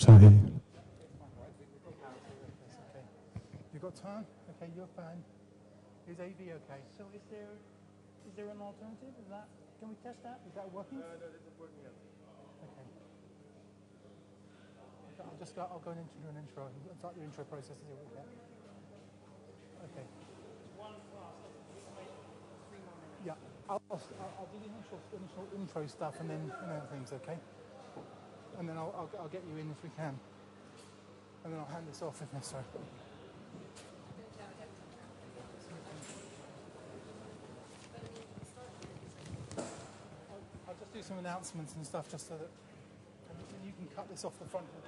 Sorry. You got time? Okay, you're fine. Is AV okay? So is there an alternative? Can we test that? Is that working? No, this is working yet. Okay. I'll go and do an intro. Start the intro process and see what we get. Okay. One class. Wait 3 more minutes. Yeah. I'll do the initial intro stuff and then things, okay? And then I'll get you in if we can. And then I'll hand this off if necessary. I'll just do some announcements and stuff just so that and you can cut this off the front of the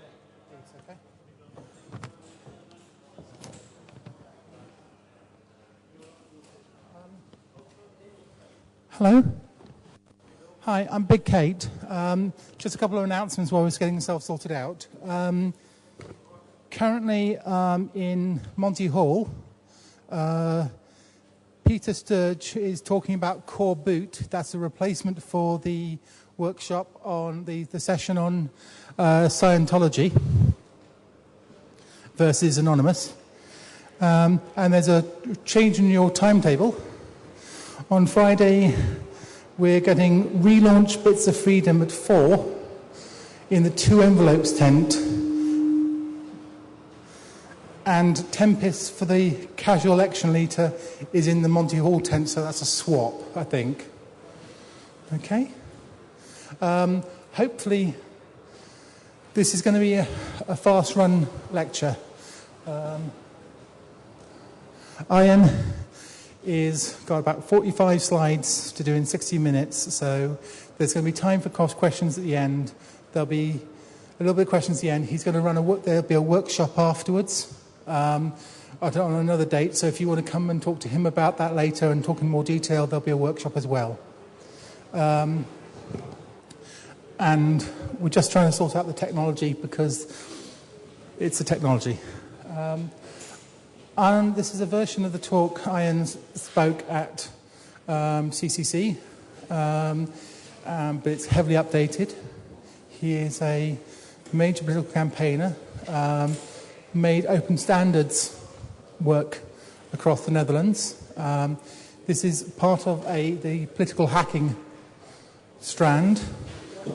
piece, okay? Hello. Hi, I'm Big Kate. Just a couple of announcements while we're getting ourselves sorted out. Currently in Monty Hall, Peter Sturge is talking about Core Boot. That's a replacement for the workshop on the session on Scientology versus Anonymous. And there's a change in your timetable. On Friday, we're getting Relaunch Bits of Freedom at 4 in the Two Envelopes tent, and Tempest for the casual election leader is in the Monty Hall tent, so that's a swap, I think. Okay? Hopefully, this is going to be a fast-run lecture. Ian is got about 45 slides to do in 60 minutes, so there's going to be time for questions at the end. There'll be a little bit of questions at the end. He's going to there'll be a workshop afterwards. I don't know, on another date, so if you want to come and talk to him about that later and talk in more detail, there'll be a workshop as well. And we're just trying to sort out the technology because it's the technology. And this is a version of the talk Ian spoke at CCC, but it's heavily updated. He is a major political campaigner, made open standards work across the Netherlands. This is part of the political hacking strand,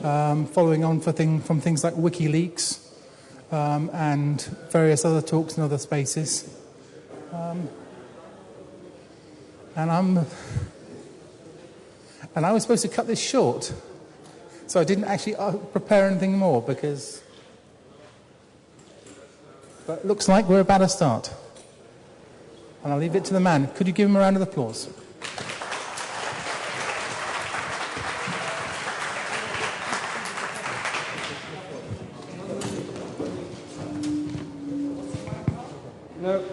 following on from things like WikiLeaks and various other talks in other spaces. And I was supposed to cut this short, so I didn't actually prepare anything more but it looks like we're about to start. And I'll leave it to the man. Could you give him a round of applause? No.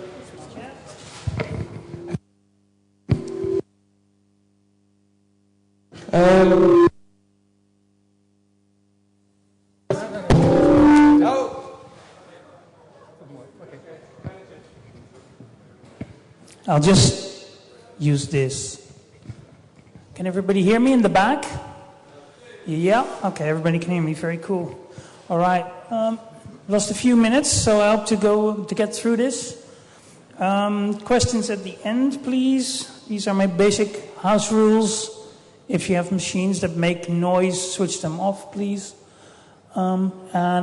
I'll just use this. Can everybody hear me in the back? Yeah? Okay, everybody can hear me. Very cool. All right. Lost a few minutes, so I hope to get through this. Questions at the end, please. These are my basic house rules. If you have machines that make noise, switch them off, please. And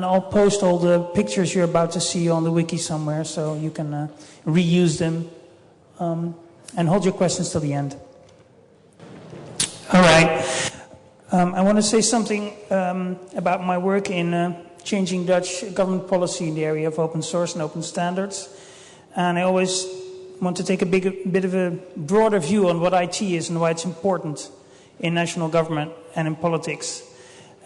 I'll post all the pictures you're about to see on the wiki somewhere, so you can reuse them. And hold your questions till the end. All right. I want to say something about my work in changing Dutch government policy in the area of open source and open standards. And I always want to take a bit of a broader view on what IT is and why it's important in national government and in politics.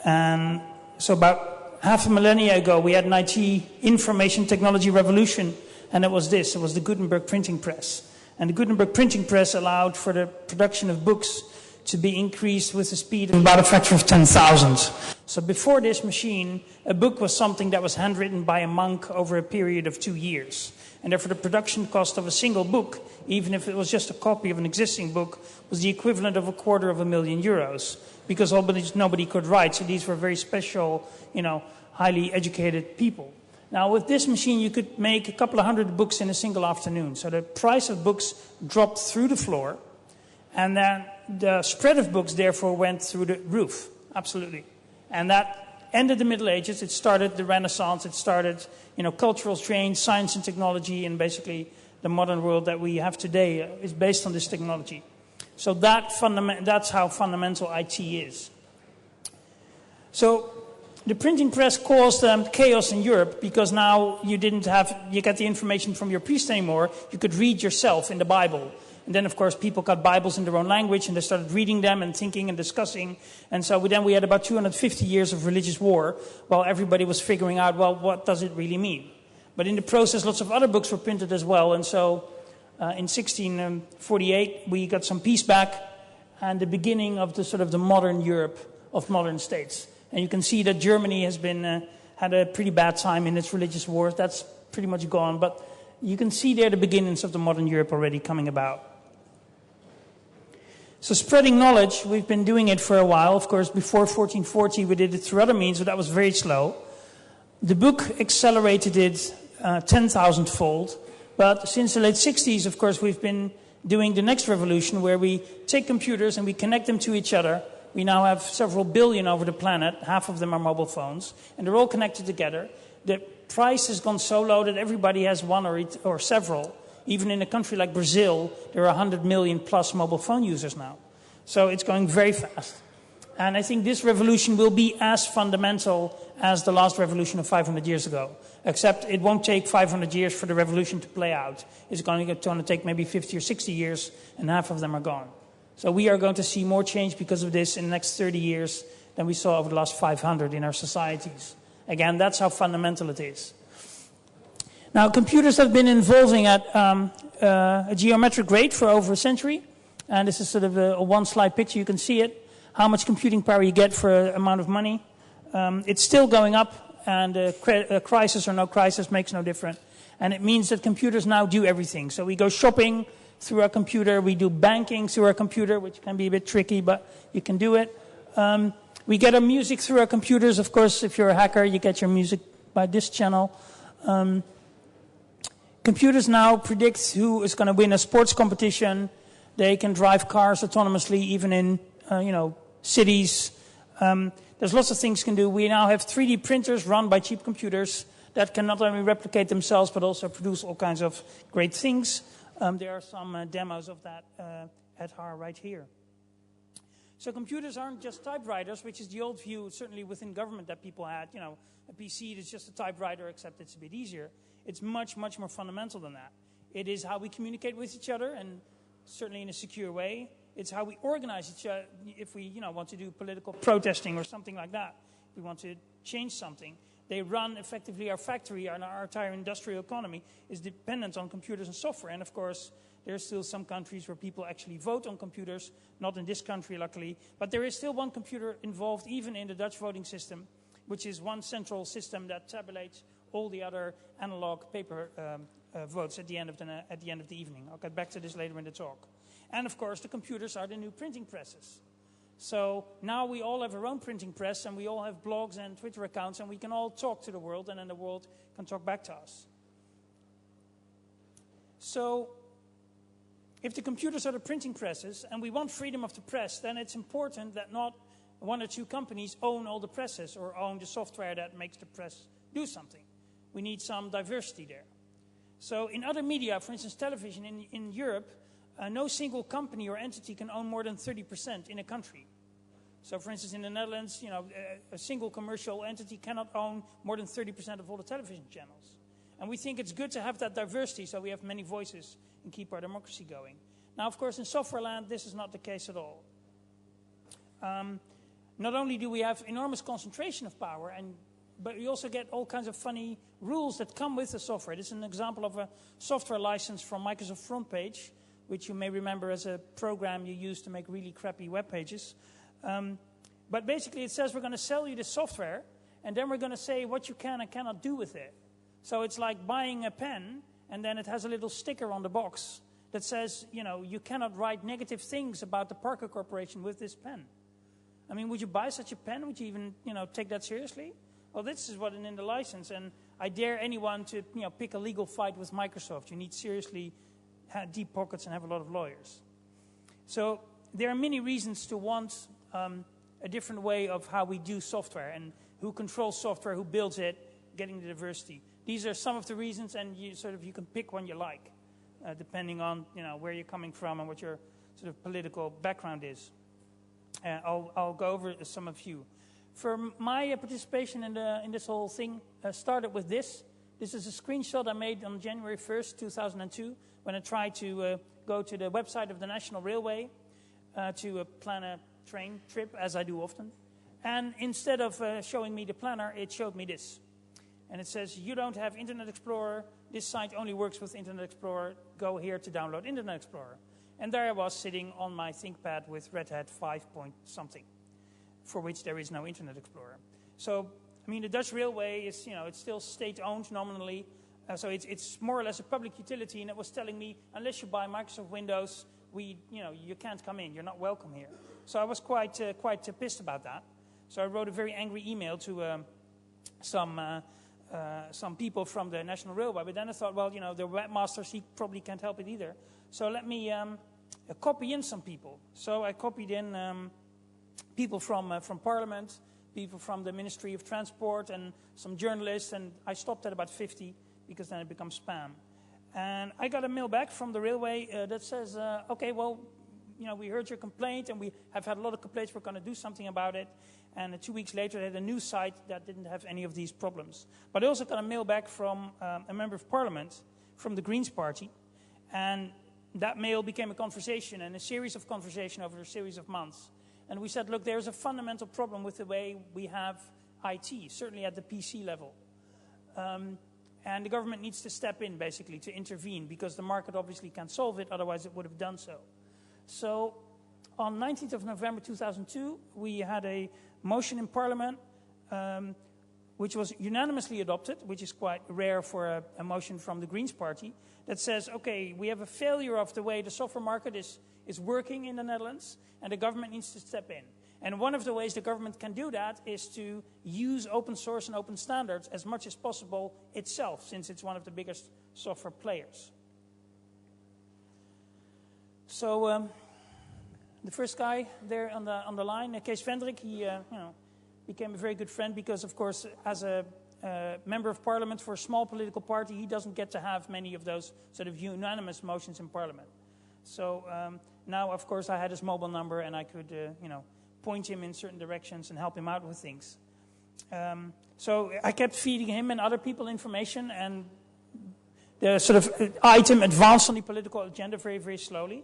And so about half a millennia ago, we had an IT information technology revolution, and it was this. It was the Gutenberg printing press. And the Gutenberg printing press allowed for the production of books to be increased with a speed of about a factor of 10,000. So before this machine, a book was something that was handwritten by a monk over a period of 2 years. And therefore the production cost of a single book, even if it was just a copy of an existing book, was the equivalent of €250,000 because nobody could write. So these were very special, highly educated people. Now, with this machine, you could make a couple of hundred books in a single afternoon. So the price of books dropped through the floor, and then the spread of books, therefore, went through the roof. Absolutely. And that ended the Middle Ages. It started the Renaissance. It started, cultural change, science and technology, and basically the modern world that we have today is based on this technology. So that's how fundamental IT is. So the printing press caused chaos in Europe because now you get the information from your priest anymore. You could read yourself in the Bible. And then, of course, people got Bibles in their own language and they started reading them and thinking and discussing. And so we had about 250 years of religious war while everybody was figuring out, well, what does it really mean? But in the process, lots of other books were printed as well. And so in 1648, we got some peace back and the beginning of the modern Europe of modern states. And you can see that Germany has had a pretty bad time in its religious wars. That's pretty much gone. But you can see there the beginnings of the modern Europe already coming about. So spreading knowledge, we've been doing it for a while. Of course, before 1440, we did it through other means, but that was very slow. The book accelerated it 10,000-fold. But since the late 60s, of course, we've been doing the next revolution where we take computers and we connect them to each other. We now have several billion over the planet. Half of them are mobile phones. And they're all connected together. The price has gone so low that everybody has one or several. Even in a country like Brazil, there are 100 million plus mobile phone users now. So it's going very fast. And I think this revolution will be as fundamental as the last revolution of 500 years ago. Except it won't take 500 years for the revolution to play out. It's going to take maybe 50 or 60 years, and half of them are gone. So we are going to see more change because of this in the next 30 years than we saw over the last 500 in our societies. Again, that's how fundamental it is. Now, computers have been evolving at a geometric rate for over a century. And this is sort of a one-slide picture. You can see it, how much computing power you get for an amount of money. It's still going up, and a crisis or no crisis makes no difference. And it means that computers now do everything. So we go shopping through our computer. We do banking through our computer, which can be a bit tricky, but you can do it. We get our music through our computers. Of course, if you're a hacker, you get your music by this channel. Computers now predict who is going to win a sports competition. They can drive cars autonomously, even in cities. There's lots of things can do. We now have 3D printers run by cheap computers that can not only replicate themselves, but also produce all kinds of great things. There are some demos of that at HAR right here. So computers aren't just typewriters, which is the old view, certainly within government, that people had. A PC is just a typewriter, except it's a bit easier. It's much, much more fundamental than that. It is how we communicate with each other, and certainly in a secure way. It's how we organize each other if we want to do political protesting or something like that. If we want to change something. They run effectively our factory, and our entire industrial economy is dependent on computers and software. And of course, there are still some countries where people actually vote on computers. Not in this country, luckily. But there is still one computer involved, even in the Dutch voting system, which is one central system that tabulates all the other analog paper votes at the end of the evening. I'll get back to this later in the talk. And of course, the computers are the new printing presses. So now we all have our own printing press, and we all have blogs and Twitter accounts, and we can all talk to the world, and then the world can talk back to us. So if the computers are the printing presses, and we want freedom of the press, then it's important that not one or two companies own all the presses or own the software that makes the press do something. We need some diversity there. So in other media, for instance television in Europe, no single company or entity can own more than 30% in a country. So for instance in the Netherlands, a single commercial entity cannot own more than 30% of all the television channels. And we think it's good to have that diversity so we have many voices and keep our democracy going. Now, of course, in software land, this is not the case at all. Not only do we have enormous concentration of power, but we also get all kinds of funny rules that come with the software. This is an example of a software license from Microsoft FrontPage, which you may remember as a program you use to make really crappy web pages. But basically it says we're going to sell you the software, and then we're going to say what you can and cannot do with it. So it's like buying a pen, and then it has a little sticker on the box that says, you cannot write negative things about the Parker Corporation with this pen. I mean, would you buy such a pen? Would you even, take that seriously? Well, this is what in the license, and I dare anyone to pick a legal fight with Microsoft. You need seriously deep pockets and have a lot of lawyers. So there are many reasons to want a different way of how we do software and who controls software, who builds it, getting the diversity. These are some of the reasons, and you can pick one you like, depending on where you're coming from and what your sort of political background is. I'll go over some of you. For my participation in this whole thing, started with this. This is a screenshot I made on January 1st, 2002, when I tried to go to the website of the National Railway to plan a train trip, as I do often. And instead of showing me the planner, it showed me this. And it says, you don't have Internet Explorer. This site only works with Internet Explorer. Go here to download Internet Explorer. And there I was sitting on my ThinkPad with Red Hat 5 point something, for which there is no Internet Explorer. So, I mean, the Dutch Railway is, it's still state-owned nominally. So it's more or less a public utility. And it was telling me, unless you buy Microsoft Windows, you can't come in. You're not welcome here. So I was quite pissed about that. So I wrote a very angry email to some people from the National Railway. But then I thought, well, the webmasters, he probably can't help it either. So let me copy in some people. So I copied in people from Parliament, people from the Ministry of Transport, and some journalists. And I stopped at about 50 because then it becomes spam. And I got a mail back from the railway that says, okay, well, we heard your complaint, and we have had a lot of complaints. We're going to do something about it. And 2 weeks later, they had a new site that didn't have any of these problems. But I also got a mail back from a member of Parliament from the Greens Party. And that mail became a conversation, and a series of conversation over a series of months. And we said, look, there's a fundamental problem with the way we have IT, certainly at the PC level. And the government needs to step in, basically, to intervene, because the market obviously can't solve it, otherwise it would have done so. So on 19th of November 2002, we had a motion in Parliament, which was unanimously adopted, which is quite rare for a motion from the Greens Party, that says, okay, we have a failure of the way the software market is working in the Netherlands, and the government needs to step in. And one of the ways the government can do that is to use open source and open standards as much as possible itself, since it's one of the biggest software players. So the first guy there on the line, Kees Vendrik, he became a very good friend because, of course, as a member of Parliament for a small political party, he doesn't get to have many of those sort of unanimous motions in Parliament. So now, of course, I had his mobile number, and I could, point him in certain directions and help him out with things. So I kept feeding him and other people information, and the sort of item advanced on the political agenda very, very slowly.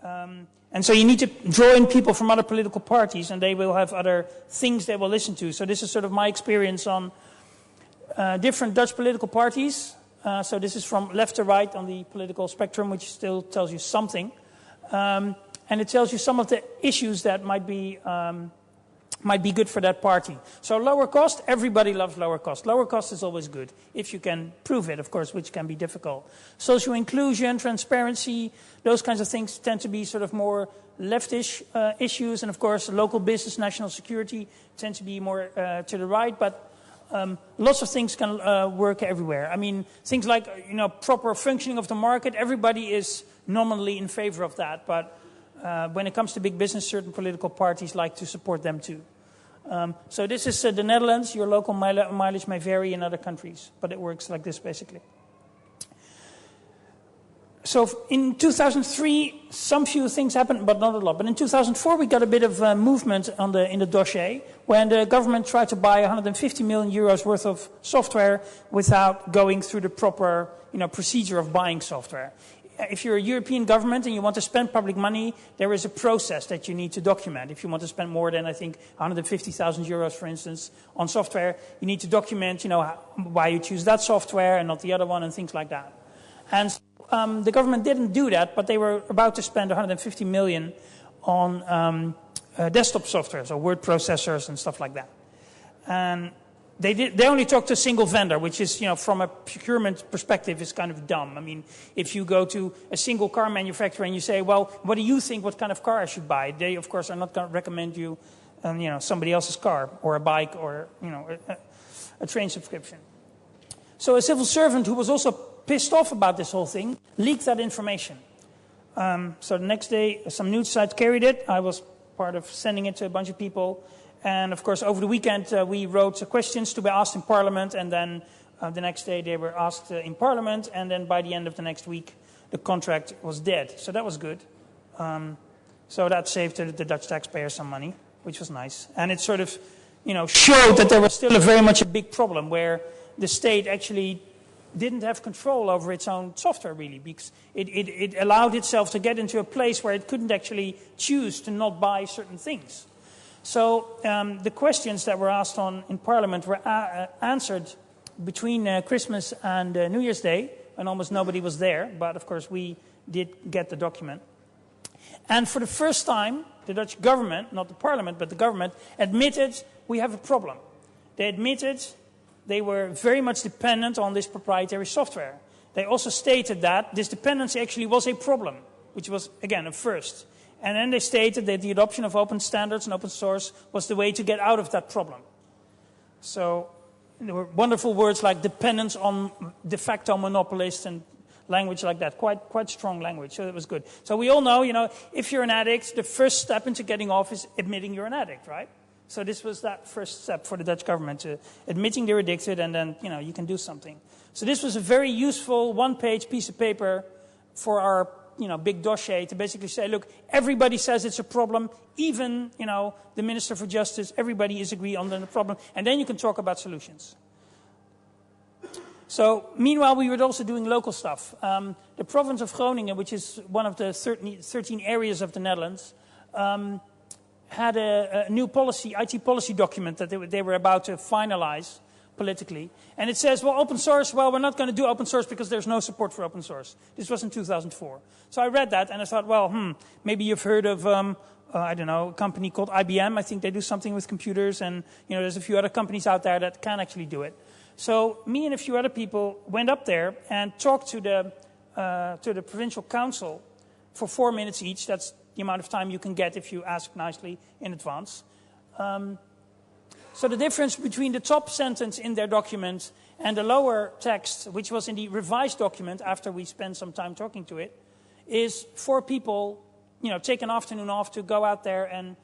And so you need to draw in people from other political parties, and they will have other things they will listen to. So this is sort of my experience on different Dutch political parties. So this is from left to right on the political spectrum, which still tells you something. And it tells you some of the issues that might be good for that party. So lower cost, everybody loves lower cost. Lower cost is always good, if you can prove it, of course, which can be difficult. Social inclusion, transparency, those kinds of things tend to be sort of more leftish issues. And of course, local business, national security tend to be more to the right. But lots of things can work everywhere. I mean, things like, proper functioning of the market, everybody is nominally in favor of that. But when it comes to big business, certain political parties like to support them too. So this is the Netherlands. Your local mileage may vary in other countries, but it works like this basically. So in 2003, some few things happened, but not a lot. But in 2004, we got a bit of movement in the dossier when the government tried to buy 150 million euros worth of software without going through the proper procedure of buying software. If you're a European government and you want to spend public money, there is a process that you need to document. If you want to spend more than, I think, 150,000 euros, for instance, on software, you need to document, why you choose that software and not the other one and things like that. And the government didn't do that, but they were about to spend 150 million on desktop software, so word processors and stuff like that. And they only talked to a single vendor, which is, from a procurement perspective, is kind of dumb. I mean, if you go to a single car manufacturer and you say, well, what do you think, what kind of car I should buy? They, of course, are not going to recommend you, somebody else's car or a bike or, a train subscription. So a civil servant who was also pissed off about this whole thing leaked that information. So the next day, some news site carried it. I was part of sending it to a bunch of people. And of course, over the weekend, we wrote questions to be asked in Parliament. And then the next day, they were asked in Parliament. And then by the end of the next week, the contract was dead. So that was good. So that saved the Dutch taxpayer some money, which was nice. And it sort of, showed that there was still very much a big problem where the state actually didn't have control over its own software, really, because it allowed itself to get into a place where it couldn't actually choose to not buy certain things. So the questions that were asked in Parliament were answered between Christmas and New Year's Day, when almost nobody was there, but of course we did get the document. And for the first time, the Dutch government, not the Parliament, but the government, admitted we have a problem. They admitted they were very much dependent on this proprietary software. They also stated that this dependency actually was a problem, which was, again, a first. And then they stated that the adoption of open standards and open source was the way to get out of that problem. So there were wonderful words like dependence on de facto monopolists and language like that, quite strong language, so it was good. So we all know, if you're an addict, the first step into getting off is admitting you're an addict, right? So this was that first step for the Dutch government, to admitting they're addicted, and then, you can do something. So this was a very useful one-page piece of paper for our, big dossier to basically say, look, everybody says it's a problem, even, the Minister for Justice, everybody is agreed on the problem, and then you can talk about solutions. So, meanwhile, we were also doing local stuff. The province of Groningen, which is one of the 13 areas of the Netherlands, had a new policy, IT policy document that they were about to finalize politically. And it says, well, open source, we're not going to do open source because there's no support for open source. This was in 2004. So I read that and I thought, well, maybe you've heard of, I don't know, a company called IBM. I think they do something with computers. And, there's a few other companies out there that can actually do it. So me and a few other people went up there and talked to the provincial council for 4 minutes each. That's the amount of time you can get if you ask nicely in advance. So the difference between the top sentence in their document and the lower text, which was in the revised document after we spent some time talking to it, is 4 people, take an afternoon off to go out there and,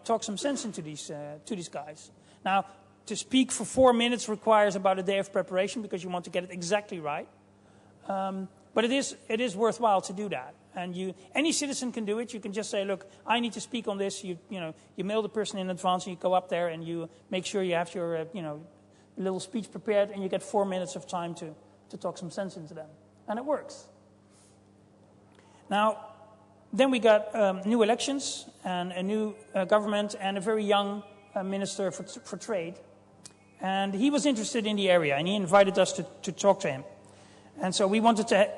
talk some sense into these guys. Now, to speak for 4 minutes requires about a day of preparation because you want to get it exactly right. But it is worthwhile to do that. And any citizen can do it. You can just say, look, I need to speak on this. You mail the person in advance and you go up there and you make sure you have your little speech prepared and you get 4 minutes of time to talk some sense into them. And it works. Now, then we got new elections and a new government and a very young minister for trade. And he was interested in the area, and he invited us to talk to him. And so we wanted to,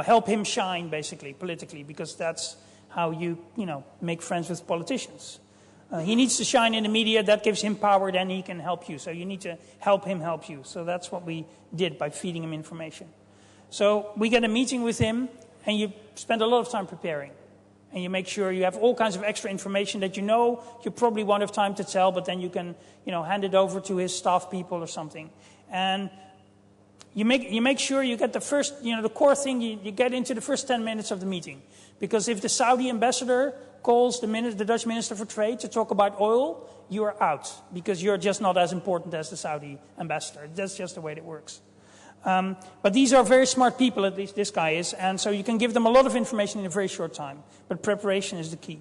help him shine, basically, politically, because that's how you make friends with politicians. He needs to shine in the media. That gives him power. Then he can help you. So you need to help him help you. So that's what we did by feeding him information. So we get a meeting with him, and you spend a lot of time preparing. And you make sure you have all kinds of extra information that you probably won't have time to tell, but then you can, hand it over to his staff people or something. And you make sure you get the first, the core thing, you get into the first 10 minutes of the meeting. Because if the Saudi ambassador calls the Dutch Minister for Trade to talk about oil, you are out. Because you're just not as important as the Saudi ambassador. That's just the way it works. But these are very smart people, at least this guy is, and so you can give them a lot of information in a very short time. But preparation is the key.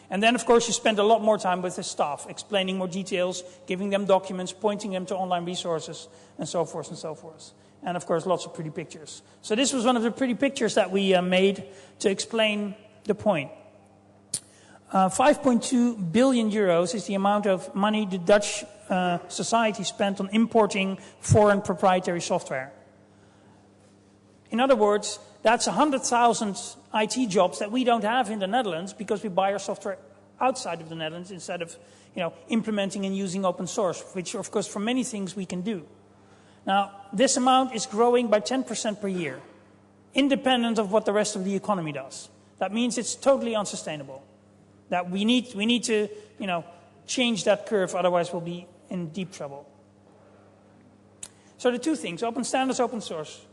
And then, of course, you spend a lot more time with the staff, explaining more details, giving them documents, pointing them to online resources, and so forth and so forth. And, of course, lots of pretty pictures. So this was one of the pretty pictures that we made to explain the point. 5.2 billion euros is the amount of money the Dutch society spent on importing foreign proprietary software. In other words, that's 100,000 IT jobs that we don't have in the Netherlands because we buy our software outside of the Netherlands instead of, implementing and using open source, which, of course, for many things we can do. Now, this amount is growing by 10% per year, independent of what the rest of the economy does. That means it's totally unsustainable. That we need to, change that curve, otherwise we'll be in deep trouble. So the two things, open standards, open source.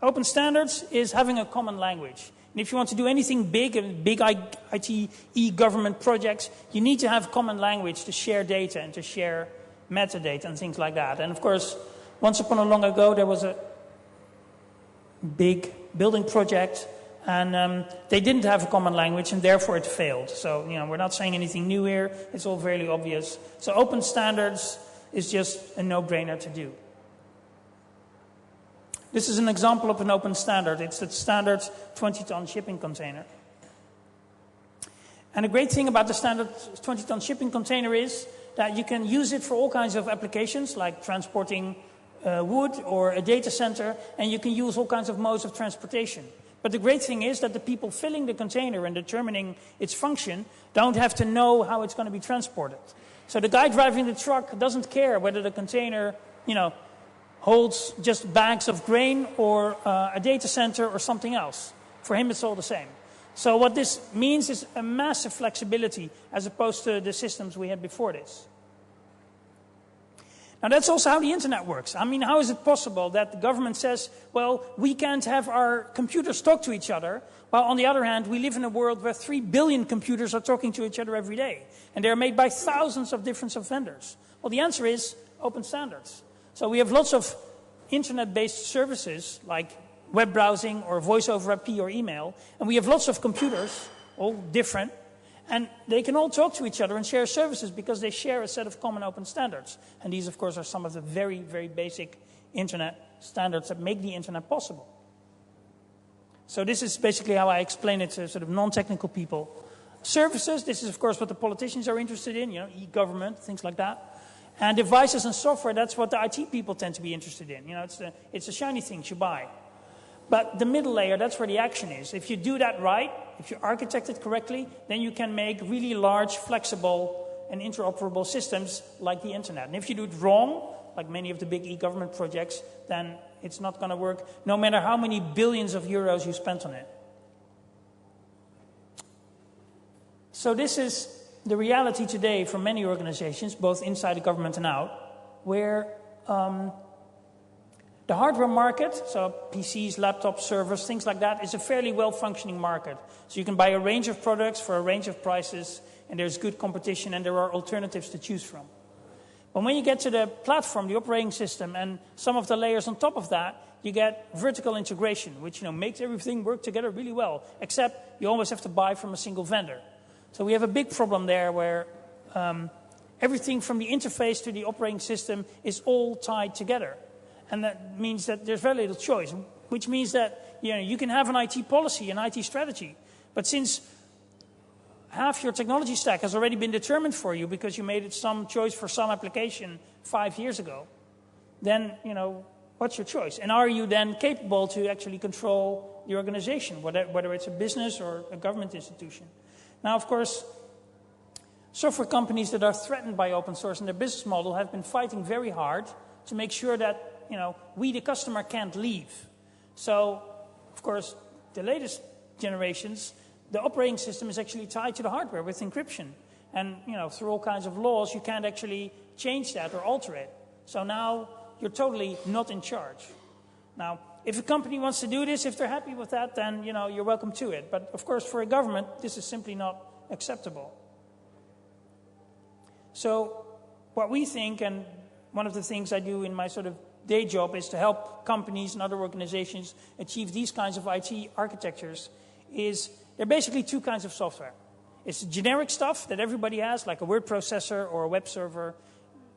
Open standards is having a common language. And if you want to do anything big IT e-government projects, you need to have common language to share data and to share metadata and things like that. And of course, once upon a long ago, there was a big building project, and they didn't have a common language, and therefore it failed. So, we're not saying anything new here. It's all fairly obvious. So open standards is just a no-brainer to do. This is an example of an open standard. It's the standard 20-ton shipping container. And the great thing about the standard 20-ton shipping container is that you can use it for all kinds of applications, like transporting wood or a data center, and you can use all kinds of modes of transportation. But the great thing is that the people filling the container and determining its function don't have to know how it's going to be transported. So the guy driving the truck doesn't care whether the container, holds just bags of grain or a data center or something else. For him, it's all the same. So what this means is a massive flexibility as opposed to the systems we had before this. Now, that's also how the internet works. I mean, how is it possible that the government says, well, we can't have our computers talk to each other, while on the other hand, we live in a world where 3 billion computers are talking to each other every day, and they're made by thousands of different vendors? Well, the answer is open standards. So we have lots of internet-based services like web browsing or voice over IP or email, and we have lots of computers, all different, and they can all talk to each other and share services because they share a set of common open standards. And these, of course, are some of the very, very basic internet standards that make the internet possible. So this is basically how I explain it to sort of non-technical people. Services, this is, of course, what the politicians are interested in, e-government, things like that. And devices and software, that's what the IT people tend to be interested in. It's the shiny things you buy. But the middle layer, that's where the action is. If you do that right, if you architect it correctly, then you can make really large, flexible, and interoperable systems like the internet. And if you do it wrong, like many of the big e-government projects, then it's not going to work, no matter how many billions of euros you spent on it. So this is the reality today for many organizations, both inside the government and out, where the hardware market, so PCs, laptops, servers, things like that, is a fairly well-functioning market. So you can buy a range of products for a range of prices, and there's good competition, and there are alternatives to choose from. But when you get to the platform, the operating system, and some of the layers on top of that, you get vertical integration, which makes everything work together really well, except you always have to buy from a single vendor. So we have a big problem there where everything from the interface to the operating system is all tied together. And that means that there's very little choice, which means that you can have an IT policy, an IT strategy. But since half your technology stack has already been determined for you because you made it some choice for some application 5 years ago, then, what's your choice? And are you then capable to actually control the organization, whether it's a business or a government institution? Now, of course, software companies that are threatened by open source in their business model have been fighting very hard to make sure that we, the customer, can't leave. So, of course, the latest generations, the operating system is actually tied to the hardware with encryption. And, through all kinds of laws, you can't actually change that or alter it. So now you're totally not in charge. Now, if a company wants to do this, if they're happy with that, then, you're welcome to it. But, of course, for a government, this is simply not acceptable. So what we think, and one of the things I do in my sort of day job is to help companies and other organizations achieve these kinds of IT architectures, is there are basically two kinds of software. It's the generic stuff that everybody has, like a word processor or a web server,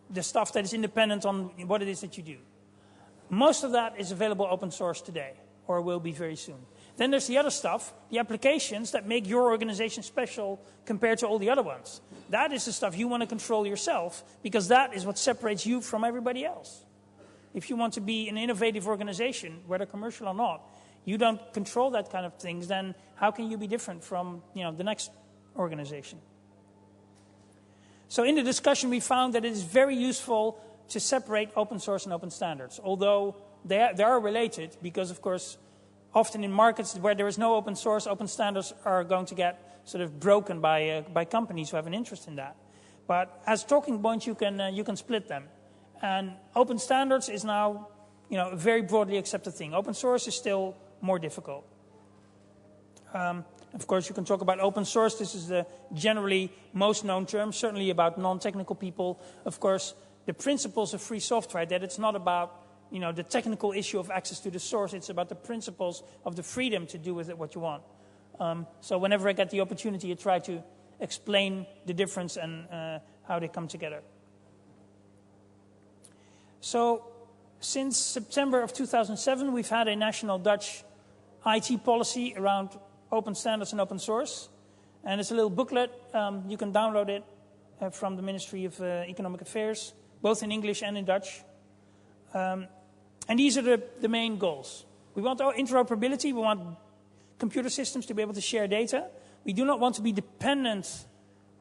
the stuff that is independent on what it is that you do. Most of that is available open source today, or will be very soon. Then there's the other stuff, the applications that make your organization special compared to all the other ones. That is the stuff you want to control yourself, because that is what separates you from everybody else. If you want to be an innovative organization, whether commercial or not, you don't control that kind of things, then how can you be different from the next organization? So in the discussion, we found that it is very useful to separate open source and open standards, although they are related, because, of course, often in markets where there is no open source, open standards are going to get sort of broken by companies who have an interest in that. But as talking points, you can split them. And open standards is now a very broadly accepted thing. Open source is still more difficult. Of course, you can talk about open source. This is the generally most known term, certainly about non-technical people. Of course, the principles of free software, that it's not about the technical issue of access to the source. It's about the principles of the freedom to do with it what you want. So whenever I get the opportunity, I try to explain the difference and how they come together. So since September of 2007, we've had a national Dutch IT policy around open standards and open source. And it's a little booklet. You can download it from the Ministry of Economic Affairs, both in English and in Dutch. And these are the main goals. We want interoperability. We want computer systems to be able to share data. We do not want to be dependent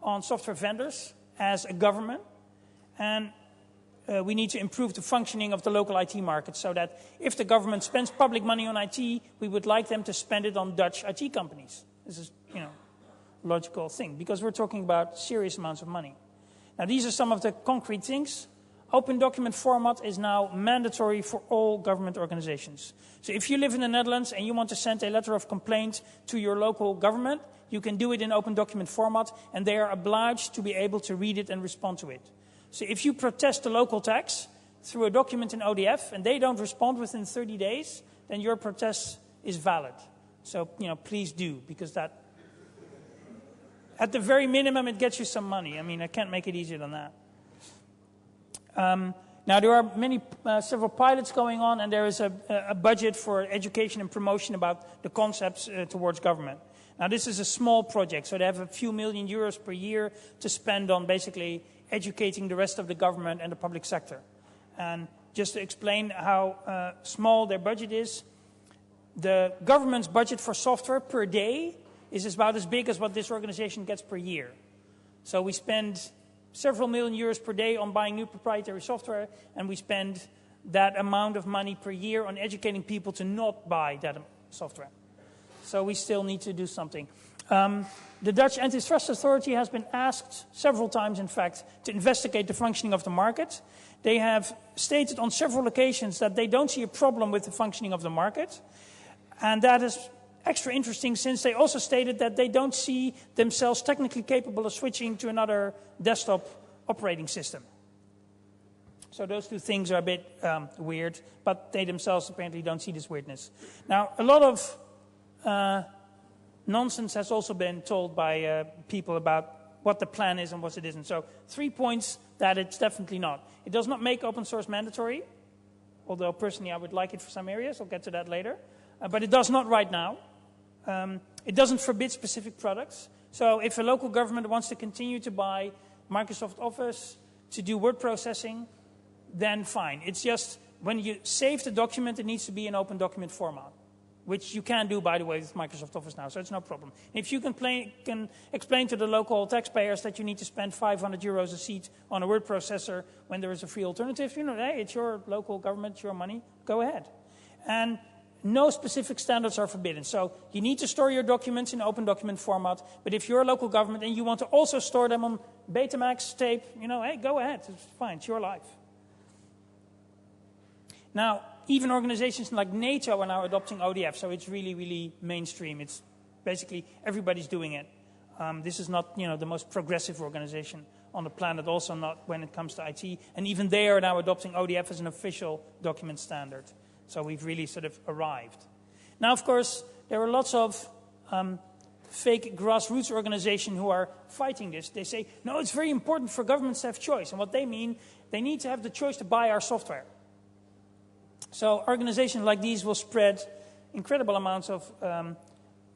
on software vendors as a government. And we need to improve the functioning of the local IT market so that if the government spends public money on IT, we would like them to spend it on Dutch IT companies. This is, a logical thing because we're talking about serious amounts of money. Now, these are some of the concrete things. Open document format is now mandatory for all government organizations. So if you live in the Netherlands and you want to send a letter of complaint to your local government, you can do it in open document format, and they are obliged to be able to read it and respond to it. So if you protest the local tax through a document in ODF and they don't respond within 30 days, then your protest is valid. So, please do, because that, at the very minimum, it gets you some money. I mean, I can't make it easier than that. Now, there are several pilots going on, and there is a budget for education and promotion about the concepts towards government. Now, this is a small project, so they have a few million euros per year to spend on basically educating the rest of the government and the public sector. And just to explain how small their budget is, the government's budget for software per day is about as big as what this organization gets per year. So we spend several million euros per day on buying new proprietary software, and we spend that amount of money per year on educating people to not buy that software. So we still need to do something. The Dutch Antitrust Authority has been asked several times, in fact, to investigate the functioning of the market. They have stated on several occasions that they don't see a problem with the functioning of the market. And that is extra interesting since they also stated that they don't see themselves technically capable of switching to another desktop operating system. So those two things are a bit weird, but they themselves apparently don't see this weirdness. Now, a lot of nonsense has also been told by people about what the plan is and what it isn't. So 3 points that it's definitely not. It does not make open source mandatory, although personally I would like it for some areas. I'll get to that later. But it does not right now. It doesn't forbid specific products. So if a local government wants to continue to buy Microsoft Office to do word processing, then fine. It's just when you save the document, it needs to be in open document format, which you can do, by the way, with Microsoft Office now, so it's no problem. If you can explain to the local taxpayers that you need to spend 500 euros a seat on a word processor when there is a free alternative, hey, it's your local government, it's your money, go ahead. And no specific standards are forbidden. So you need to store your documents in open document format, but if you're a local government and you want to also store them on Betamax tape, hey, go ahead, it's fine, it's your life. Now, even organizations like NATO are now adopting ODF, so it's really, really mainstream. It's basically everybody's doing it. This is not, the most progressive organization on the planet, also not when it comes to IT. And even they are now adopting ODF as an official document standard. So we've really sort of arrived. Now, of course, there are lots of fake grassroots organizations who are fighting this. They say, no, it's very important for governments to have choice. And what they mean, they need to have the choice to buy our software. So organizations like these will spread incredible amounts of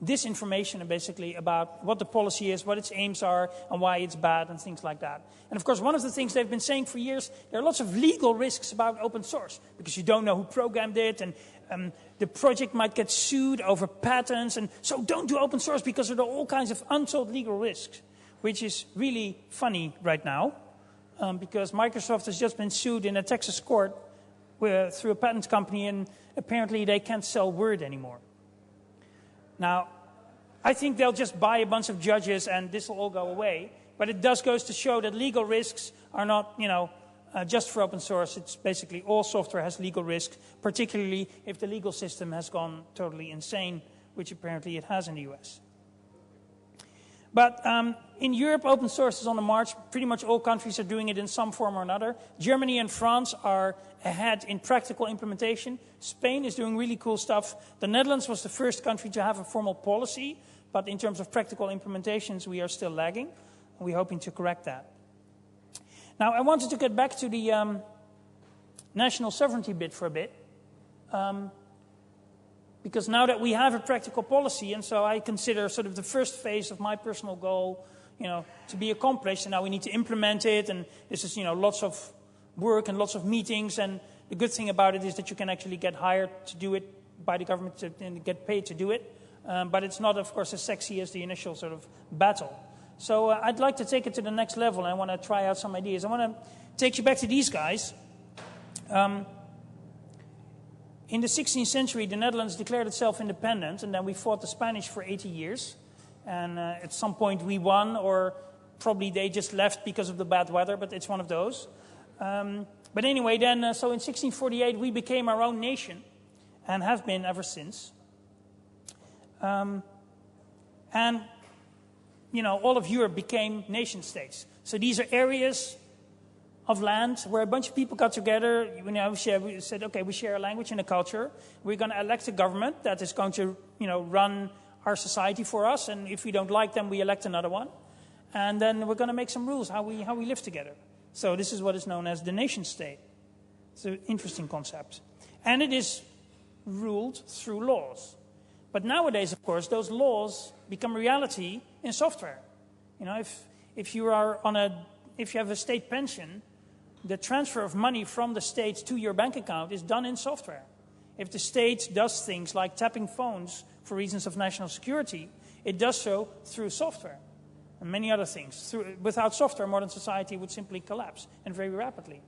disinformation, basically, about what the policy is, what its aims are, and why it's bad, and things like that. And of course, one of the things they've been saying for years, there are lots of legal risks about open source, because you don't know who programmed it, and the project might get sued over patents, and so don't do open source because there are all kinds of untold legal risks, which is really funny right now, because Microsoft has just been sued in a Texas court through a patent company, and apparently they can't sell Word anymore. Now, I think they'll just buy a bunch of judges and this will all go away, but it does goes to show that legal risks are not, just for open source. It's basically all software has legal risk, particularly if the legal system has gone totally insane, which apparently it has in the US. But in Europe, open source is on the march. Pretty much all countries are doing it in some form or another. Germany and France are ahead in practical implementation. Spain is doing really cool stuff. The Netherlands was the first country to have a formal policy, but in terms of practical implementations, we are still lagging. We're hoping to correct that. Now, I wanted to get back to the national sovereignty bit for a bit. Because now that we have a practical policy, and so I consider sort of the first phase of my personal goal, to be accomplished, and now we need to implement it, and this is, lots of work and lots of meetings, and the good thing about it is that you can actually get hired to do it by the government and get paid to do it, but it's not, of course, as sexy as the initial sort of battle. So I'd like to take it to the next level, and I want to try out some ideas. I want to take you back to these guys. In the 16th century, the Netherlands declared itself independent, and then we fought the Spanish for 80 years. And at some point we won, or probably they just left because of the bad weather, but it's one of those. But anyway, then, so in 1648 we became our own nation, and have been ever since. And, all of Europe became nation states. So these are areas of land where a bunch of people got together. We said, okay, we share a language and a culture. We're going to elect a government that is going to, run our society for us. And if we don't like them, we elect another one. And then we're going to make some rules how we live together. So this is what is known as the nation state. It's an interesting concept. And it is ruled through laws. But nowadays, of course, those laws become reality in software. If you have a state pension, the transfer of money from the state to your bank account is done in software. If the state does things like tapping phones for reasons of national security, it does so through software and many other things. Without software, modern society would simply collapse, and very rapidly.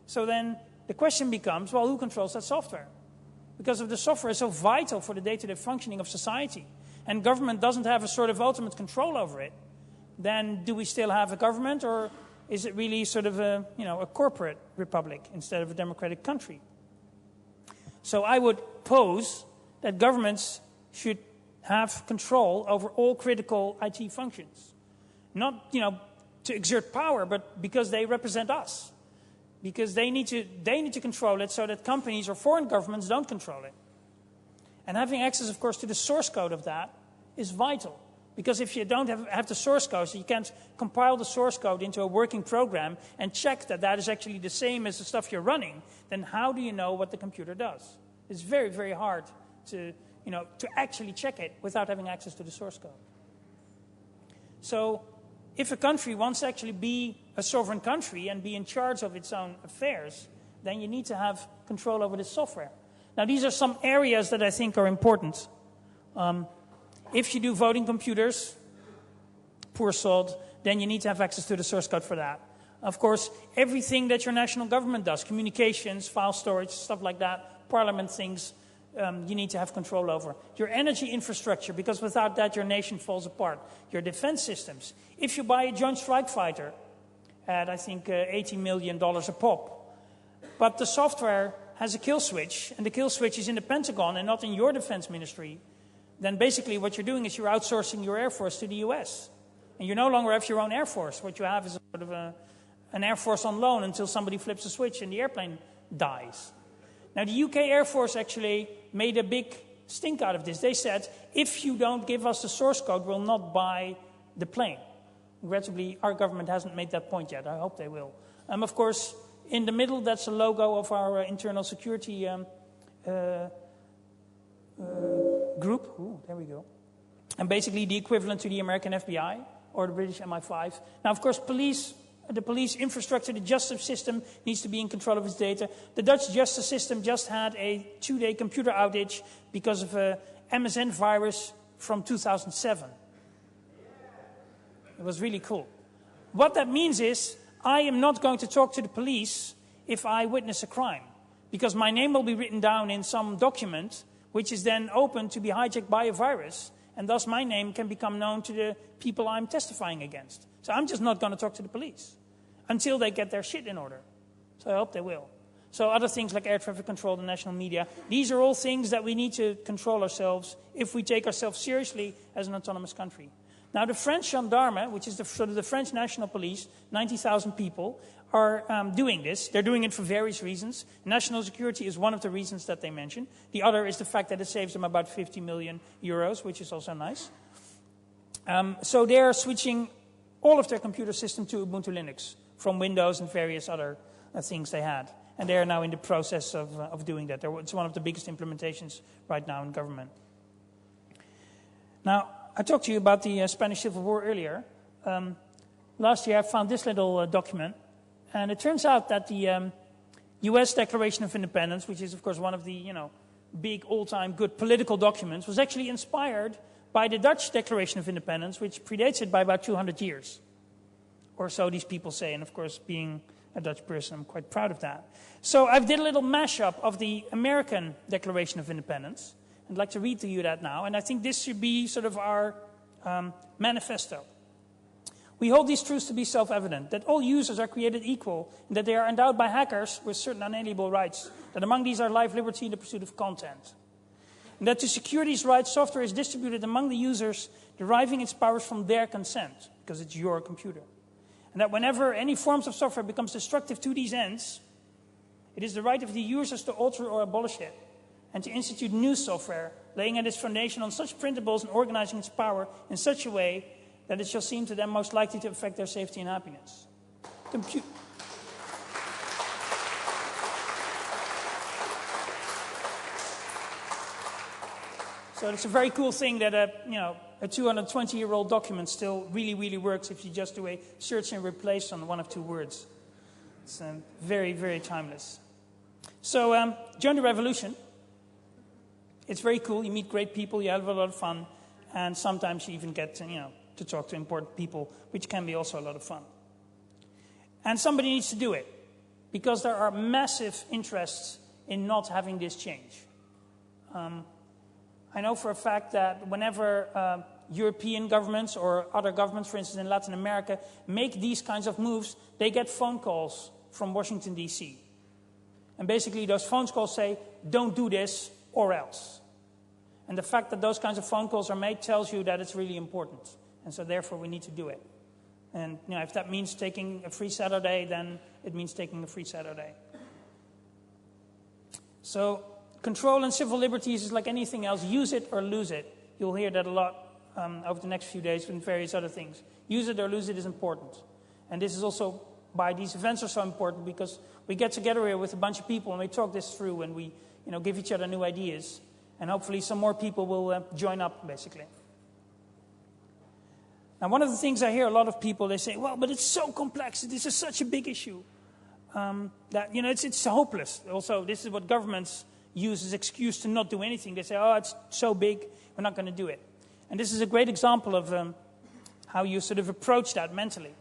So then the question becomes, well, who controls that software? Because if the software is so vital for the day-to-day functioning of society, and government doesn't have a sort of ultimate control over it, then do we still have a government, or is it really sort of a corporate republic instead of a democratic country? So I would pose that governments should have control over all critical IT functions. Not, to exert power, but because they represent us. Because they need to control it so that companies or foreign governments don't control it. And having access, of course, to the source code of that is vital. Because if you don't have the source code, so you can't compile the source code into a working program and check that that is actually the same as the stuff you're running, then how do you know what the computer does? It's very, very hard to actually check it without having access to the source code. So if a country wants to actually be a sovereign country and be in charge of its own affairs, then you need to have control over the software. Now, these are some areas that I think are important. If you do voting computers, poor sod, then you need to have access to the source code for that. Of course, everything that your national government does, communications, file storage, stuff like that, parliament things, you need to have control over. Your energy infrastructure, because without that your nation falls apart. Your defense systems. If you buy a Joint Strike Fighter at, I think, $80 million a pop, but the software has a kill switch, and the kill switch is in the Pentagon and not in your defense ministry, then basically what you're doing is you're outsourcing your Air Force to the US. And you no longer have your own Air Force. What you have is a sort of an Air Force on loan until somebody flips a switch and the airplane dies. Now, the UK Air Force actually made a big stink out of this. They said, if you don't give us the source code, we'll not buy the plane. Regrettably, our government hasn't made that point yet. I hope they will. Of course, in the middle, that's a logo of our internal security group. Ooh, there we go. And basically the equivalent to the American FBI or the British MI5. Now, of course, the police infrastructure, the justice system needs to be in control of its data. The Dutch justice system just had a 2-day computer outage because of a MSN virus from 2007. It was really cool. What that means is I am not going to talk to the police if I witness a crime, because my name will be written down in some document which is then open to be hijacked by a virus, and thus my name can become known to the people I'm testifying against. So I'm just not going to talk to the police until they get their shit in order. So I hope they will. So other things like air traffic control, the national media, these are all things that we need to control ourselves if we take ourselves seriously as an autonomous country. Now the French gendarme, which is sort of the French national police, 90,000 people, are doing this. They're doing it for various reasons. National security is one of the reasons that they mention. The other is the fact that it saves them about 50 million euros, which is also nice. So they're switching all of their computer system to Ubuntu Linux from Windows and various other things they had. And they are now in the process of doing that. It's one of the biggest implementations right now in government. Now, I talked to you about the Spanish Civil War earlier. Last year I found this little document. And it turns out that the U.S. Declaration of Independence, which is, of course, one of the big, all-time good political documents, was actually inspired by the Dutch Declaration of Independence, which predates it by about 200 years. Or so these people say. And, of course, being a Dutch person, I'm quite proud of that. So I did a little mashup of the American Declaration of Independence. I'd like to read to you that now. And I think this should be sort of our manifesto. We hold these truths to be self-evident, that all users are created equal, and that they are endowed by hackers with certain unalienable rights, that among these are life, liberty, and the pursuit of content. And that to secure these rights, software is distributed among the users, deriving its powers from their consent, because it's your computer. And that whenever any forms of software becomes destructive to these ends, it is the right of the users to alter or abolish it, and to institute new software, laying at its foundation on such principles and organizing its power in such a way that it shall seem to them most likely to affect their safety and happiness. So it's a very cool thing that a 220-year-old document still really, really works if you just do a search and replace on one of two words. It's very, very timeless. So join the revolution. It's very cool. You meet great people. You have a lot of fun. And sometimes you even get to talk to important people, which can be also a lot of fun. And somebody needs to do it, because there are massive interests in not having this change. I know for a fact that whenever European governments or other governments, for instance in Latin America, make these kinds of moves, they get phone calls from Washington, D.C. And basically those phone calls say, don't do this or else. And the fact that those kinds of phone calls are made tells you that it's really important. And so therefore we need to do it. And if that means taking a free Saturday, then it means taking a free Saturday. So control and civil liberties is like anything else. Use it or lose it. You'll hear that a lot over the next few days with various other things. Use it or lose it is important. And this is also why these events are so important, because we get together here with a bunch of people and we talk this through and we give each other new ideas. And hopefully some more people will join up, basically. Now, one of the things I hear a lot of people, they say, well, but it's so complex. This is such a big issue that, it's hopeless. Also, this is what governments use as excuse to not do anything. They say, oh, it's so big, we're not going to do it. And this is a great example of how you sort of approach that mentally.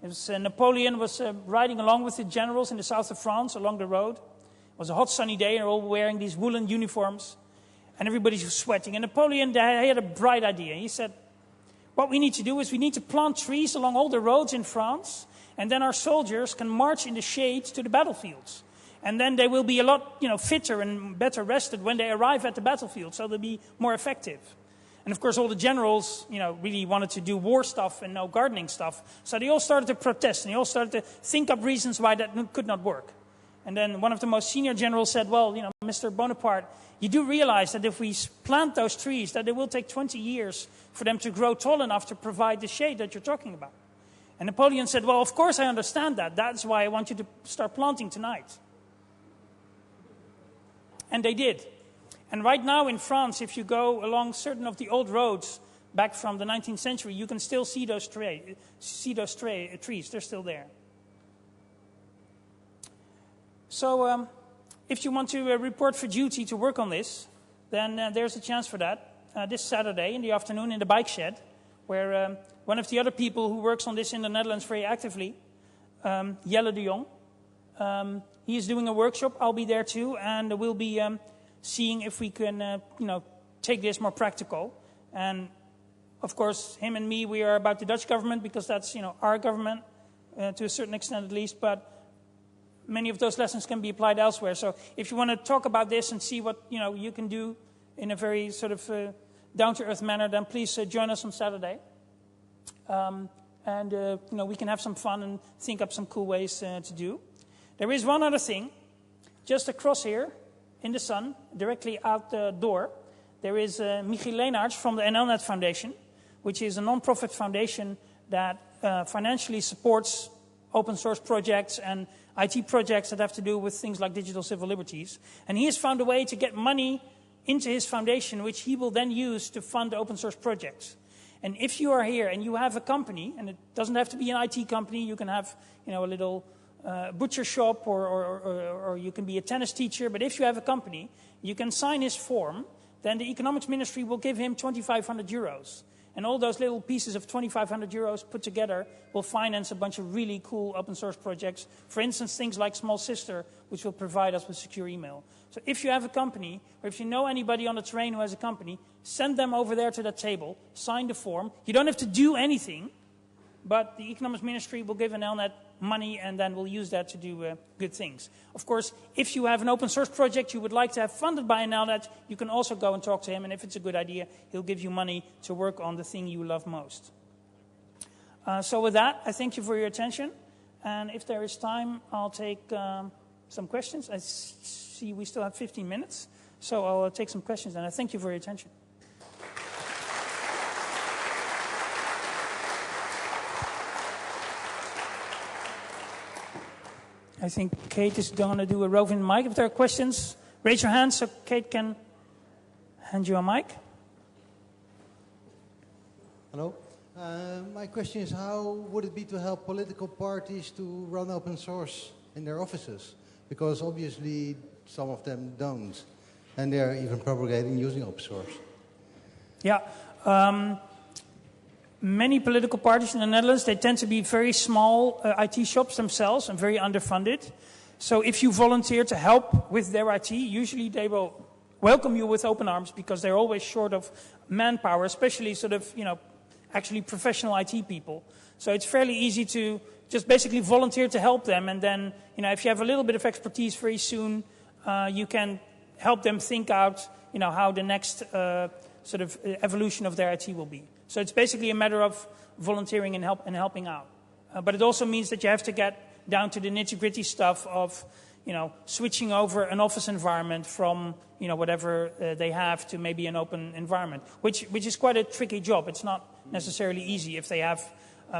It was, Napoleon was riding along with the generals in the south of France along the road. It was a hot sunny day, and they're all wearing these woolen uniforms. And everybody's sweating. And Napoleon, he had a bright idea. He said, what we need to do is we need to plant trees along all the roads in France. And then our soldiers can march in the shade to the battlefields. And then they will be a lot, fitter and better rested when they arrive at the battlefield. So they'll be more effective. And of course, all the generals, really wanted to do war stuff and no gardening stuff. So they all started to protest. And they all started to think up reasons why that could not work. And then one of the most senior generals said, well, Mr. Bonaparte, you do realize that if we plant those trees, that it will take 20 years for them to grow tall enough to provide the shade that you're talking about. And Napoleon said, well, of course I understand that. That's why I want you to start planting tonight. And they did. And right now in France, if you go along certain of the old roads back from the 19th century, you can still see those trees. They're still there. So if you want to report for duty to work on this, then there's a chance for that this Saturday in the afternoon in the bike shed, where one of the other people who works on this in the Netherlands very actively, Jelle de Jong, he is doing a workshop. I'll be there too, and we'll be seeing if we can, take this more practical. And of course, him and me, we are about the Dutch government because that's, our government to a certain extent at least. But many of those lessons can be applied elsewhere. So if you want to talk about this and see what you can do in a very sort of down-to-earth manner, then please join us on Saturday. We can have some fun and think up some cool ways to do. There is one other thing. Just across here, in the sun, directly out the door, there is Michiel Leenaerts from the NLNet Foundation, which is a non-profit foundation that financially supports open source projects and IT projects that have to do with things like digital civil liberties. And he has found a way to get money into his foundation, which he will then use to fund open source projects. And if you are here and you have a company, and it doesn't have to be an IT company, you can have a little butcher shop or you can be a tennis teacher, but if you have a company, you can sign his form, then the economics ministry will give him 2,500 euros. And all those little pieces of 2,500 euros put together will finance a bunch of really cool open source projects. For instance, things like Small Sister, which will provide us with secure email. So if you have a company, or if you know anybody on the train who has a company, send them over there to that table, sign the form. You don't have to do anything, but the economics ministry will give NLNet money, and then we'll use that to do good things. Of course, if you have an open source project you would like to have funded by NLNet, you can also go and talk to him, and if it's a good idea, he'll give you money to work on the thing you love most. So with that, I thank you for your attention, and if there is time, I'll take some questions. I see we still have 15 minutes, so I'll take some questions, and I thank you for your attention. I think Kate is going to do a roving mic. If there are questions, raise your hand so Kate can hand you a mic. Hello. My question is, how would it be to help political parties to run open source in their offices? Because obviously some of them don't. And they're even propagating using open source. Yeah. Many political parties in the Netherlands, they tend to be very small IT shops themselves and very underfunded. So if you volunteer to help with their IT, usually they will welcome you with open arms because they're always short of manpower, especially actually professional IT people. So it's fairly easy to just basically volunteer to help them. And then, if you have a little bit of expertise very soon, you can help them think out, how the next evolution of their IT will be. So it's basically a matter of volunteering and helping out. But it also means that you have to get down to the nitty-gritty stuff of, switching over an office environment from, whatever they have to maybe an open environment, which is quite a tricky job. It's not necessarily easy if they have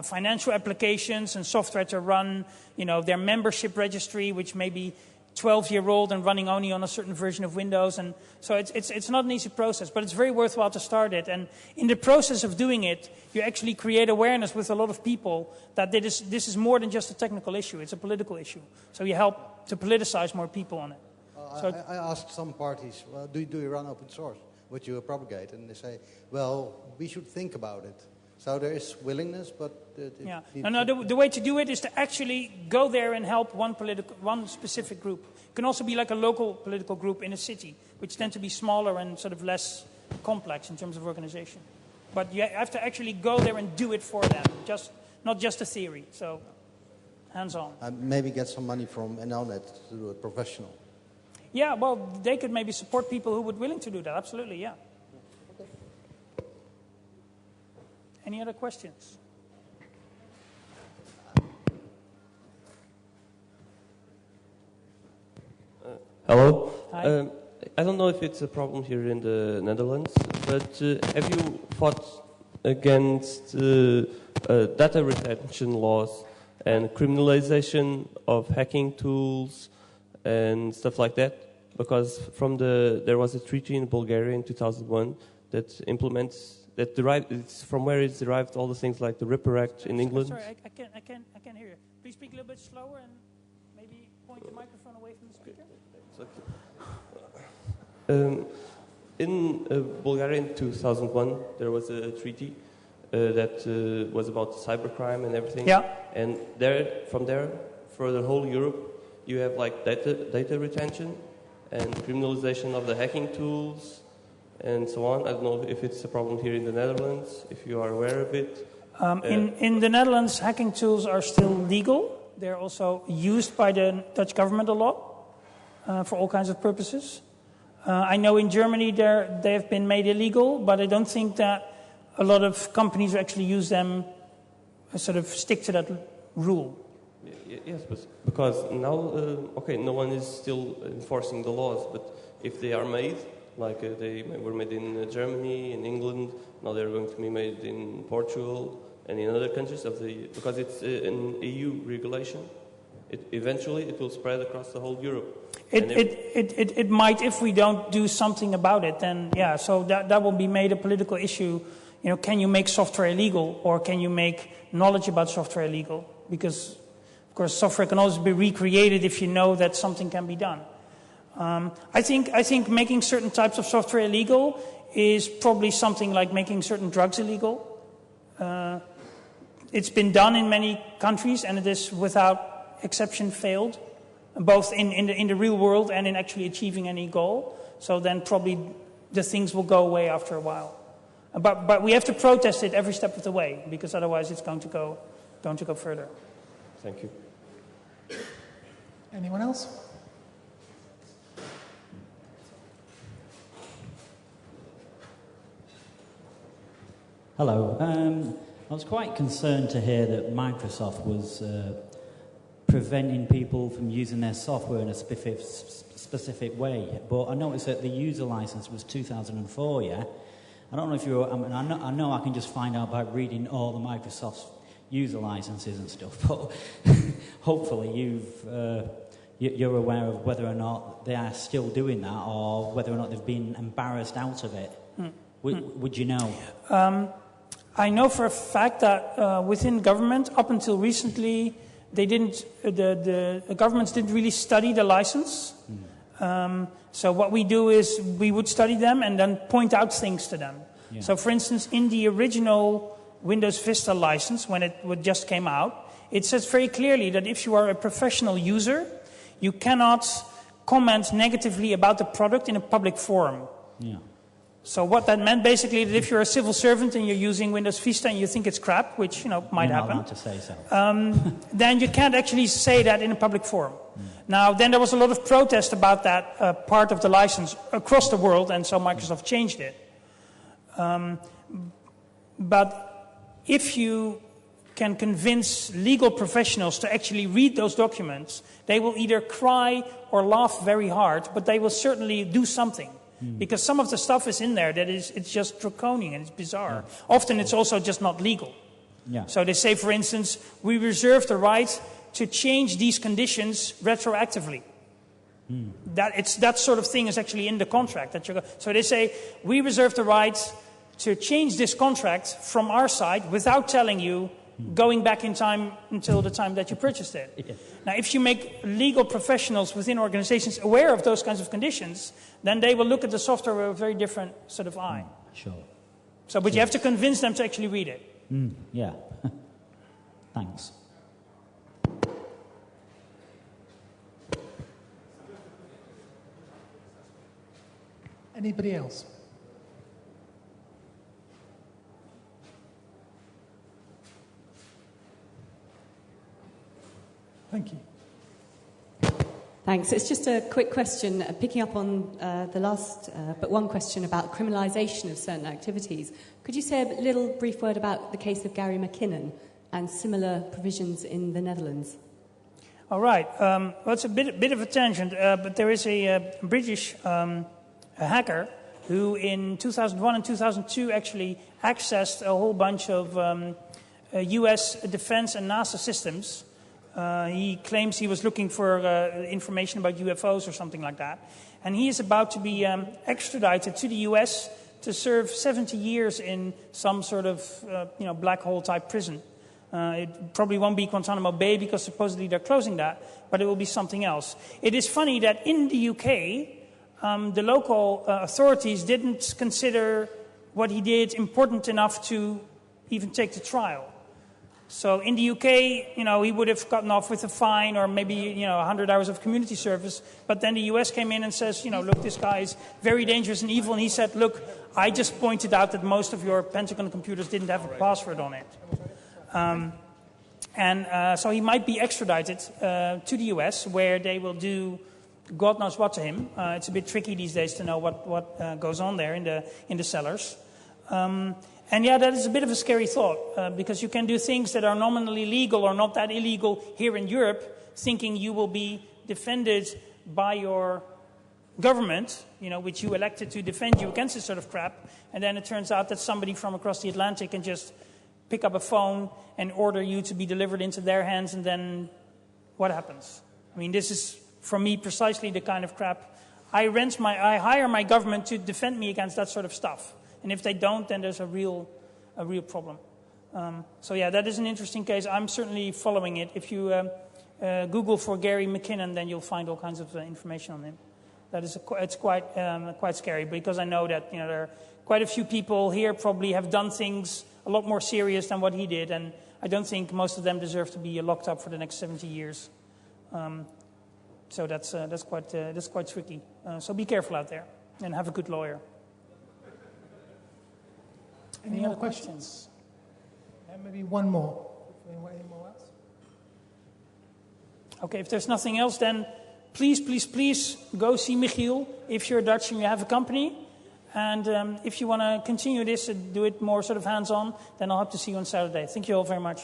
financial applications and software to run, their membership registry, which may be 12-year-old and running only on a certain version of Windows. And so it's not an easy process, but it's very worthwhile to start it. And in the process of doing it, you actually create awareness with a lot of people that this is more than just a technical issue. It's a political issue. So you help to politicize more people on it. I asked some parties, well, do you run open source, what you propagate? And they say, well, we should think about it. So there is willingness, but... the way to do it is to actually go there and help one specific group. It can also be like a local political group in a city, which tend to be smaller and sort of less complex in terms of organization. But you have to actually go there and do it for them, not just a theory. So, hands-on. Maybe get some money from NLNet to do it professional. Yeah, well, they could maybe support people who would be willing to do that. Absolutely, yeah. Any other questions? Hello. Hi. I don't know if it's a problem here in the Netherlands, but have you fought against data retention laws and criminalization of hacking tools and stuff like that? Because there was a treaty in Bulgaria in 2001 that implements. It's from where it's derived all the things like the Ripper Act in England. Sorry, I can't hear you. Please speak a little bit slower and maybe point the microphone away from the speaker. In Bulgaria in 2001, there was a treaty that was about cybercrime and everything. Yeah. And from there, for the whole Europe, you have like data retention and criminalization of the hacking tools and so on. I don't know if it's a problem here in the Netherlands, if you are aware of it. In the Netherlands, hacking tools are still legal. They're also used by the Dutch government a lot for all kinds of purposes. I know in Germany they have been made illegal, but I don't think that a lot of companies actually use them, sort of stick to that rule. Yes, because now, no one is still enforcing the laws, but if they are made, like they were made in Germany, in England, now they're going to be made in Portugal and in other countries because it's an EU regulation. Eventually it will spread across the whole Europe. It might if we don't do something about it. Then yeah, so that will be made a political issue. You know, can you make software illegal, or can you make knowledge about software illegal? Because of course software can always be recreated if you know that something can be done. I think making certain types of software illegal is probably something like making certain drugs illegal. It's been done in many countries, and it is without exception failed, both in the real world and in actually achieving any goal. So then probably the things will go away after a while. But we have to protest it every step of the way, because otherwise it's going to go further. Thank you. Anyone else? Hello. I was quite concerned to hear that Microsoft was preventing people from using their software in a specific way. But I noticed that the user license was 2004, yeah? I don't know if you're... I know I can just find out by reading all the Microsoft user licenses and stuff, but hopefully you're aware of whether or not they are still doing that, or whether or not they've been embarrassed out of it. Would you know? I know for a fact that within government, up until recently, they didn't. The governments didn't really study the license. So what we do is we would study them and then point out things to them. Yeah. So, for instance, in the original Windows Vista license, when it just came out, it says very clearly that if you are a professional user, you cannot comment negatively about the product in a public forum. Yeah. So what that meant basically that if you're a civil servant and you're using Windows Vista and you think it's crap, which might happen, not to say so. then you can't actually say that in a public forum. Now, then there was a lot of protest about that part of the license across the world, and so Microsoft changed it. But if you can convince legal professionals to actually read those documents, they will either cry or laugh very hard, but they will certainly do something. Because some of the stuff is in there that it's just draconian and it's bizarre. Yeah. Often it's also just not legal. Yeah. So they say, for instance, we reserve the right to change these conditions retroactively. That sort of thing is actually in the contract. So they say, we reserve the right to change this contract from our side without telling you, going back in time until the time that you purchased it. Yeah. Now, if you make legal professionals within organizations aware of those kinds of conditions, then they will look at the software with a very different sort of eye. Sure. So, but you have to convince them to actually read it. Yeah. Thanks. Anybody else? Thank you. Thanks. It's just a quick question, picking up on the last, but one question about criminalisation of certain activities. Could you say a little brief word about the case of Gary McKinnon and similar provisions in the Netherlands? All right. Well, it's a bit of a tangent, but there is a British a hacker who in 2001 and 2002 actually accessed a whole bunch of US defense and NASA systems. He claims he was looking for information about UFOs or something like that. And he is about to be extradited to the US to serve 70 years in some sort of black hole type prison. It probably won't be Guantanamo Bay because supposedly they're closing that, but it will be something else. It is funny that in the UK, the local authorities didn't consider what he did important enough to even take the trial. So in the UK, he would have gotten off with a fine or maybe, 100 hours of community service. But then the US came in and says, look, this guy is very dangerous and evil. And he said, look, I just pointed out that most of your Pentagon computers didn't have a password on it. And so he might be extradited to the US, where they will do God knows what to him. It's a bit tricky these days to know what goes on there in the cellars. And yeah, that is a bit of a scary thought, because you can do things that are nominally legal or not that illegal here in Europe, thinking you will be defended by your government, which you elected to defend you against this sort of crap, and then it turns out that somebody from across the Atlantic can just pick up a phone and order you to be delivered into their hands, and then what happens? I mean, this is, for me, precisely the kind of crap. I hire my government to defend me against that sort of stuff. And if they don't, then there's a real problem. So yeah, that is an interesting case. I'm certainly following it. If you Google for Gary McKinnon, then you'll find all kinds of information on him. It's quite scary, because I know that there are quite a few people here probably have done things a lot more serious than what he did, and I don't think most of them deserve to be locked up for the next 70 years. So that's quite tricky. So be careful out there and have a good lawyer. Any other questions? Maybe one more. Any more else? Okay, if there's nothing else, then please go see Michiel if you're Dutch and you have a company. And if you want to continue this and do it more sort of hands-on, then I'll hope to see you on Saturday. Thank you all very much.